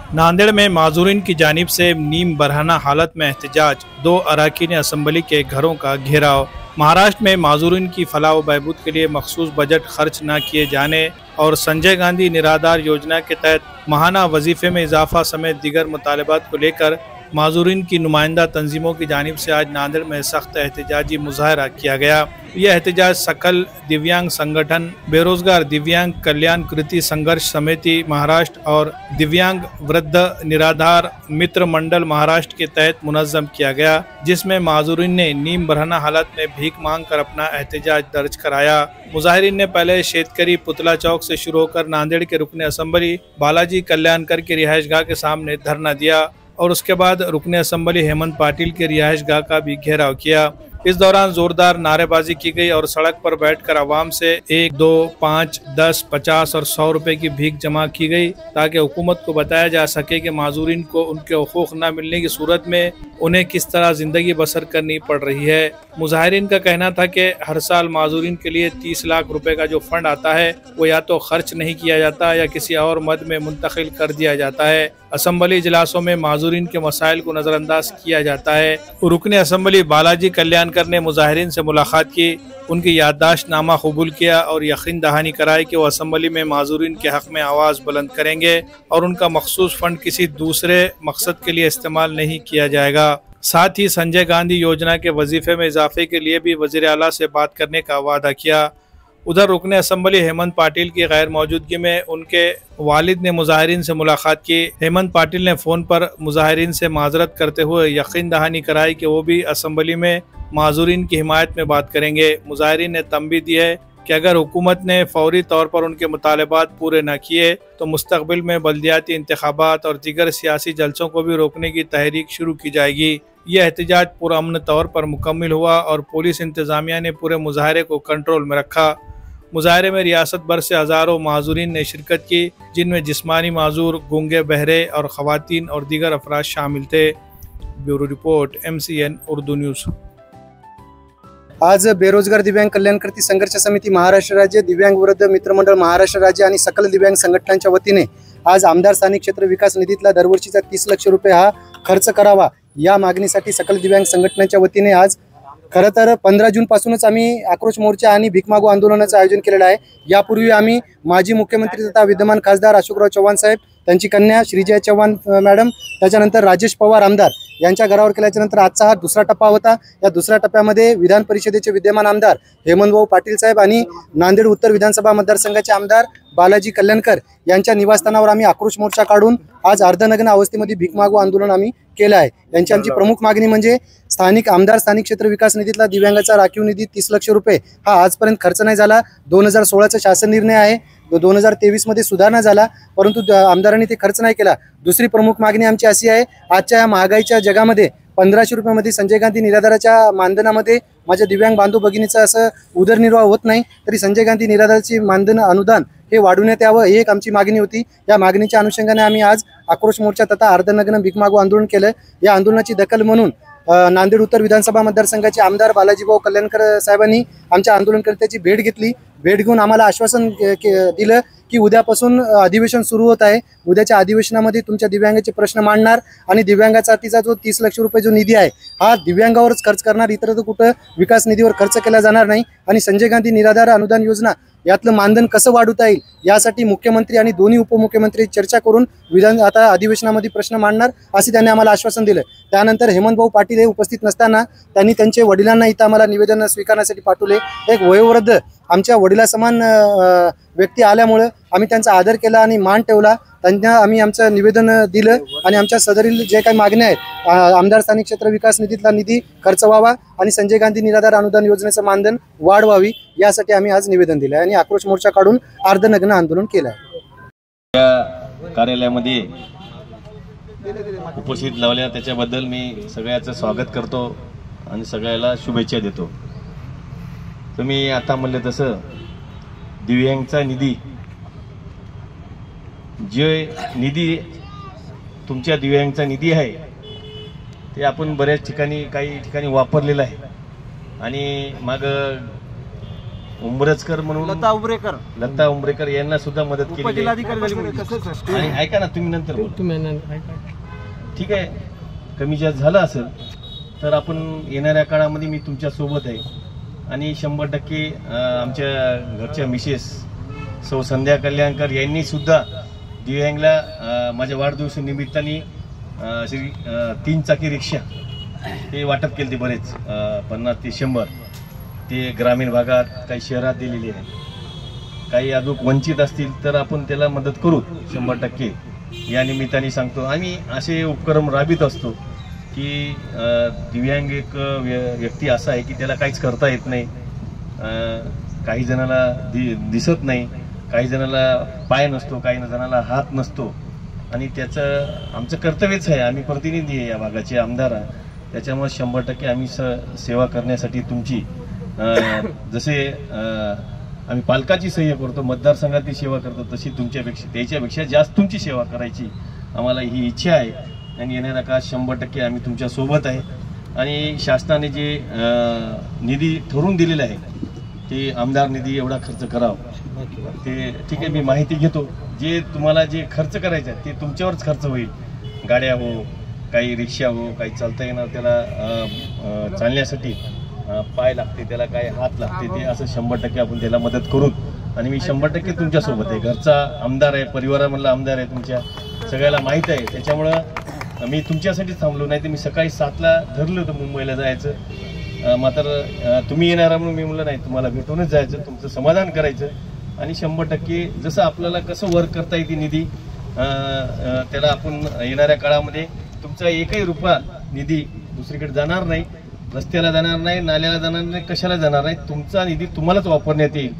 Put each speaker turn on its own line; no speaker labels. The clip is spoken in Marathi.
नांदेड़ में माजूरीन की जानिब से नीम बरहाना हालत में एहतजाज, 2 अरकान असम्बली के घरों का घेराव। महाराष्ट्र में माजूरीन की फलाह व बहबूद के लिए मखसूस बजट खर्च न किए जाने और संजय गांधी निराधार योजना के तहत माहाना वजीफे में इजाफा समेत दीगर मुतालबात को लेकर माजूरीन की नुमाइंदा तंजीमों की जानिब से आज नांदेड़ में सख्त एहतजाजी मुजाहरा किया गया। यह एहतजाज सकल दिव्यांग संगठन, बेरोजगार दिव्यांग कल्याण कृति संघर्ष समिति महाराष्ट्र और दिव्यांग वृद्ध निराधार मित्र मंडल महाराष्ट्र के तहत मुनज़्ज़म किया गया, जिसमें माजूरीन ने नीम बरहाना हालत में भीख मांग कर अपना एहतजाज दर्ज कराया। मुजाहिरीन ने पहले शेतकरी पुतला चौक से शुरू होकर नांदेड़ के रुकने असम्बली बालाजी कल्याणकर के रिहायशगाह के सामने धरना दिया और उसके बाद रुकने असम्बली हेमंत पाटिल के रिहायशगाह का भी घेराव किया। इस दौरान जोरदार नारेबाजी की गई और सड़क पर बैठकर आवाम से 1, 2, 5, 10, 50 और 100 रुपए की भीख जमा की गई ताकि हुकूमत को बताया जा सके कि माजूरीन को उनके हुकूक न मिलने की सूरत में उन्हें किस तरह जिंदगी बसर करनी पड़ रही है। मुजाहिरीन का कहना था कि हर साल माजूरीन के लिए 30 लाख रुपए का जो फंड आता है वो या तो खर्च नहीं किया जाता या किसी और मद में मुंतकिल कर दिया जाता है। असम्बली इजलासों में माजूरीन के मसाइल को नजरअंदाज किया जाता है। रुकने असम्बली बालाजी कल्याणकर ने मुजाहिरीन से मुलाकात की, उनकी याददाश्तनामा कबूल किया और यकीन दहानी कराई कि वो असम्बली में माजूरीन के हक में आवाज़ बुलंद करेंगे और उनका मखसूस फंड किसी दूसरे मकसद के लिए इस्तेमाल नहीं किया जाएगा। साथ ही संजय गांधी योजना के वजीफे में इजाफे के लिए भी वज़ीर आला से बात करने का वादा किया। उधर रुकने असम्बली हेमंत पाटिल की गैर मौजूदगी में उनके वालिद ने मुजाहिरीन से मुलाकात की। हेमंत पाटिल ने फ़ोन पर मुजाहिरीन से माजरत करते हुए यकीन दहानी कराई कि वो भी असम्बली में माजूरीन की हिमायत में बात करेंगे। मुजाहिरीन ने तंबीह दी है कि अगर हुकूमत ने फौरी तौर पर उनके मुतालबात पूरे न किए तो मुस्तकबिल में बल्दियाती इंतखाबात और दीगर सियासी जलसों को भी रोकने की तहरीक शुरू की जाएगी। यह एहतजाज पुरअमन तौर पर मुकम्मल हुआ और पुलिस इंतज़ामिया ने पूरे मुजाहरे को कंट्रोल में रखा। मुजाहरे में रियासत भर से हज़ारों माजूरीन ने शिरकत की, जिनमें जिस्मानी माजूर, गूंगे, बहरे और ख़वातीन और दीगर अफराद शामिल थे। Bureau report, MCN Urdu news.
आज बेरोजगार दिव्यांग कल्याण कृती संघर्ष समिती महाराष्ट्र राज्य, दिव्यांग वृद्ध मित्रमंडळ महाराष्ट्र राज्य आणि सकल दिव्यांग संघटनांच्या वतीने आज आमदार स्थानिक क्षेत्र विकास निधीतला दरवर्षीचा 30 लाख रुपये हा खर्च करावा या मागणीसाठी सकल दिव्यांग संघटनांच्या वतीने आज खरं तर 15 जून पासूनच आम्ही आक्रोश मोर्चा आणि भीक मागू आंदोलनाचं आयोजन केलेलं आहे। यापूर्वी आम्ही माजी मुख्यमंत्री तथा विद्यमान खासदार अशोकराव चव्हाण साहेब, त्यांची कन्या श्रीजया चव्हाण मॅडम, त्याच्यानंतर राजेश पवार आमदार यांच्या घरावर केल्याच्या नंतर आजचा हा दुसरा टप्पा होता। या दुसऱ्या टप्प्यामध्ये विधान परिषदेचे विद्यमान आमदार हेमंतभाऊ पाटील साहेब आणि नांदेड उत्तर विधानसभा मतदारसंघाचे आमदार बालाजी कल्याणकर यांच्या निवासस्थानावर आम्ही आक्रोश मोर्चा काढून आज अर्धनग्न अवस्थेमध्ये भीक मागू आंदोलन आम्ही केलं आहे। यांची आमची प्रमुख मागणी म्हणजे स्थानिक आमदार स्थानिक क्षेत्र विकास निधीतला दिव्यांगाचा राखीव निधी 30 लाख रुपये हा आजपर्यंत खर्च नाही झाला। 2016चा शासन निर्णय आहे, 2023 मध्ये सुधारणा झाला, परंतु आमदारांनी ते खर्च नाही केला। दुसरी प्रमुख मागणी आमची अशी आहे, आजच्या या महागाईच्या जगामध्ये 1500 रुपयामध्ये संजय गांधी निराधाराच्या मानधनामध्ये माझ्या दिव्यांग बांधव भगिनीचा असं उदरनिर्वाह होत नाही, तरी संजय गांधी निराधाराची मानधन अनुदान हे वाढवण्यात यावं ही एक आमची मागणी होती। या मागणीच्या अनुषंगाने आम्ही आज आक्रोश मोर्चा तथा अर्धनग्न भीक मागू आंदोलन केलं। या आंदोलनाची दखल म्हणून नांदेड उत्तर विधानसभा मतदारसंघाचे आमदार बालाजीभाऊ कल्याणकर साहेबांनी आमच्या आंदोलनकर्त्याची भेट घेतली। भेट घेऊन आम्हाला आश्वासन दिलं की उद्यापासून अधिवेशन सुरू होत आहे, उद्याच्या अधिवेशनामध्ये तुमच्या दिव्यांगाचे प्रश्न मांडणार आणि दिव्यांगासाठीचा जो 30 लाख रुपये जो निधी आहे हा दिव्यांगावरच खर्च करणार, इतर तर कुठं विकास निधीवर खर्च केला जाणार नाही। आणि संजय गांधी निराधार अनुदान योजना यातलं मानधन कसं वाढवता येईल यासाठी मुख्यमंत्री आणि दोन्ही उपमुख्यमंत्री चर्चा करून आता अधिवेशनामध्ये प्रश्न मांडणार असे त्यांनी आम्हाला आश्वासन दिलं। त्यानंतर हेमंतभाऊ पाटील हे उपस्थित नसताना त्यांनी त्यांच्या वडिलांना इथं आम्हाला निवेदन स्वीकारण्यासाठी पाठवले। एक वयोवृद्ध आमच्या वडिलासमान व्यक्ती आल्यामुळे आम्ही त्यांचा आदर केला आणि मान ठेवला, त्यांना आम्ही आमचं निवेदन दिलं आणि आमच्या सदरील जे काही मागण्या आहेत, आमदार स्थानिक क्षेत्र विकास निधीतला निधी खर्च व्हावा आणि संजय गांधी निराधार अनुदान योजनेचं मानधन वाढ व्हावी यासाठी आम्ही आज निवेदन दिलं आणि आक्रोश मोर्चा काढून अर्धनग्न आंदोलन केलं आहे।
या कार्यालयामध्ये उपस्थित लावल्या त्याच्याबद्दल मी सगळ्याचं स्वागत करतो आणि सगळ्याला शुभेच्छा देतो। तुम्ही आता म्हणले तसं दिव्यांगचा निधी, जे निधी तुमच्या दिव्यांगचा निधी आहे ते आपण बऱ्याच ठिकाणी काही ठिकाणी वापरलेला आहे आणि मग उंबरजकर म्हणून लता उंबरेकर यांना सुद्धा मदत केली आणि ऐका ना तुम्ही नंतर बोला. ठीक आहे, कमी जास्त झालं असेल तर आपण येणाऱ्या काळामध्ये मी तुमच्या सोबत आहे आणि 100% आमच्या घरच्या मिसेस सौ संध्या कल्याणकर यांनी सुद्धा दिव्यांगला माझ्या वाढदिवसानिमित्ताने 3 चाकी रिक्षा ते वाटप केले. ते बरेच 50 ते 100 ते ग्रामीण भागात काही शहरात दिलेली आहे. काही अजून वंचित असतील तर आपण त्याला मदत करू 100%. या निमित्ताने सांगतो आम्ही असे उपक्रम राबवित असतो की दिव्यांग एक व्यक्ती असा आहे की त्याला काहीच करता येत नाही. काही जणाला दिसत नाही, काही जणाला पाय नसतो, काही जणाला हात नसतो आणि त्याचं आमचं कर्तव्यच आहे. आम्ही प्रतिनिधी आहे या भागाचे आमदार आहे, त्याच्यामुळे 100% आम्ही सेवा करण्यासाठी तुमची जसे आम्ही पालकाची सेवा करतो, मतदारसंघाची सेवा करतो, तशी त्याच्यापेक्षा जास्त तुमची सेवा करायची आम्हाला ही इच्छा आहे. आणि येणाऱ्या काळात 100% आम्ही तुमच्या सोबत आहे. आणि शासनाने जे निधी ठरवून दिलेला आहे ते आमदार निधी एवढा खर्च करावा ते ठीक आहे. मी माहिती घेतो. जे तुम्हाला जे खर्च करायचा आहे ते तुमच्यावरच खर्च होईल. गाड्या हो, काही रिक्षा हो, काही चालता येणार त्याला चालण्यासाठी पाय लागते, त्याला काही हात लागते, ते असं 100% आपण त्याला मदत करू. आणि मी 100% तुमच्यासोबत आहे. घरचा आमदार आहे, परिवारामधला आमदार आहे, तुमच्या सगळ्याला माहीत आहे. त्याच्यामुळं मी तुमच्यासाठीच थांबलो, नाही तर मी सकाळी 7ला ठरलं होतं मुंबईला जायचं. मात्र तुम्ही येणार म्हणून मी म्हणलं नाही, तुम्हाला भेटूनच जायचं, तुमचं समाधान करायचं. आणि 100% जसं आपल्याला कसं वर्क करता येते निधी त्याला आपण येणाऱ्या काळामध्ये तुमचा एकही रुपया निधी दुसरीकडे जाणार नाही, रस्त्याला जाणार नाही, नाल्याला जाणार नाही, कशाला जाणार नाही. तुमचा निधी तुम्हालाच वापरण्यात येईल